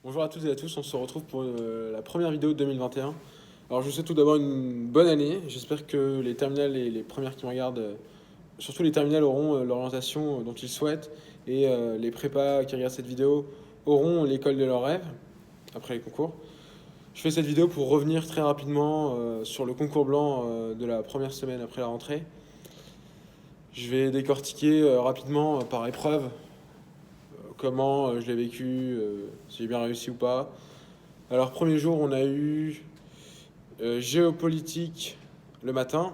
Bonjour à toutes et à tous, on se retrouve pour la première vidéo de 2021. Alors je vous souhaite tout d'abord une bonne année, j'espère que les terminales et les premières qui me regardent, surtout les terminales auront l'orientation dont ils souhaitent et les prépas qui regardent cette vidéo auront l'école de leurs rêves après les concours. Je fais cette vidéo pour revenir très rapidement sur le concours blanc de la première semaine après la rentrée. Je vais décortiquer rapidement par épreuve comment je l'ai vécu, si j'ai bien réussi ou pas. Alors, premier jour, on a eu géopolitique le matin.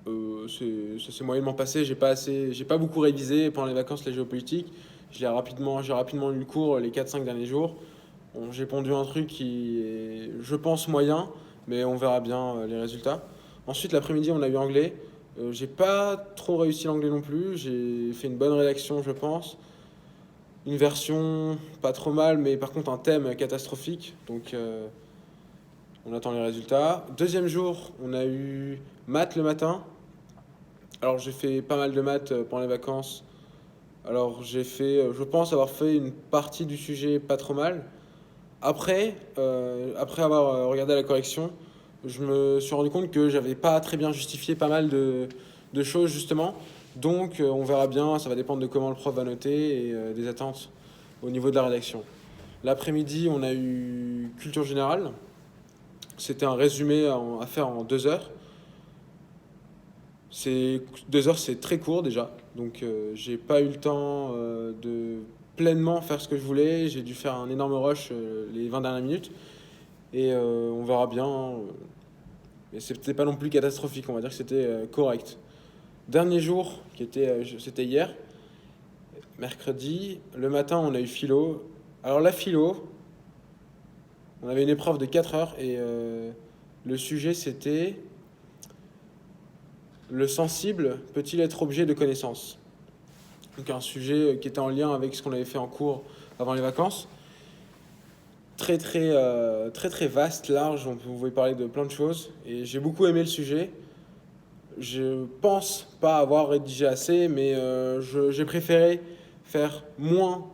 Ça s'est moyennement passé. J'ai pas beaucoup révisé pendant les vacances la géopolitique. J'ai rapidement lu le cours les 4-5 derniers jours. Bon, j'ai pondu un truc qui est, je pense, moyen, mais on verra bien les résultats. Ensuite, l'après-midi, on a eu anglais. J'ai pas trop réussi l'anglais non plus. J'ai fait une bonne rédaction, je pense. Une version pas trop mal, mais par contre un thème catastrophique. Donc on attend les résultats. Deuxième jour, on a eu maths le matin. Alors j'ai fait pas mal de maths pendant les vacances. Alors je pense avoir fait une partie du sujet pas trop mal. Après avoir regardé la correction, je me suis rendu compte que j'avais pas très bien justifié pas mal de choses justement. Donc on verra bien, ça va dépendre de comment le prof va noter et des attentes au niveau de la rédaction. L'après-midi, on a eu culture générale. C'était un résumé à faire en 2 heures. 2 heures, c'est très court déjà. Donc j'ai pas eu le temps de pleinement faire ce que je voulais. J'ai dû faire un énorme rush les 20 dernières minutes. Et on verra bien. Mais c'était pas non plus catastrophique, on va dire que c'était correct. Dernier jour, c'était hier, mercredi. Le matin, on a eu philo. Alors la philo, on avait une épreuve de 4 heures et le sujet c'était le sensible peut-il être objet de connaissance. Donc un sujet qui était en lien avec ce qu'on avait fait en cours avant les vacances. Très vaste, large, on pouvait parler de plein de choses et j'ai beaucoup aimé le sujet. Je pense pas avoir rédigé assez, mais j'ai préféré faire moins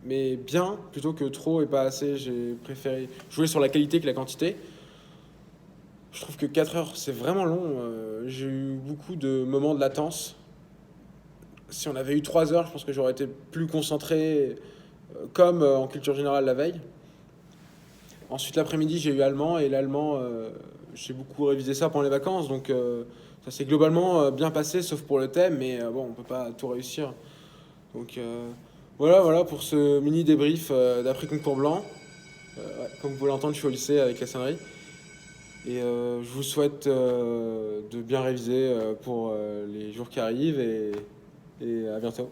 mais bien plutôt que trop et pas assez. J'ai préféré jouer sur la qualité que la quantité. Je trouve que 4 heures c'est vraiment long. J'ai eu beaucoup de moments de latence. Si on avait eu 3 heures, je pense que j'aurais été plus concentré comme en culture générale la veille. Ensuite, l'après-midi, j'ai eu allemand et l'allemand, j'ai beaucoup révisé ça pendant les vacances. Donc, ça s'est globalement bien passé, sauf pour le thème. Mais bon, on peut pas tout réussir. Donc, voilà pour ce mini débrief d'après concours blanc. Ouais, comme vous pouvez l'entendre, je suis au lycée avec la sonnerie. Et je vous souhaite de bien réviser pour les jours qui arrivent et à bientôt.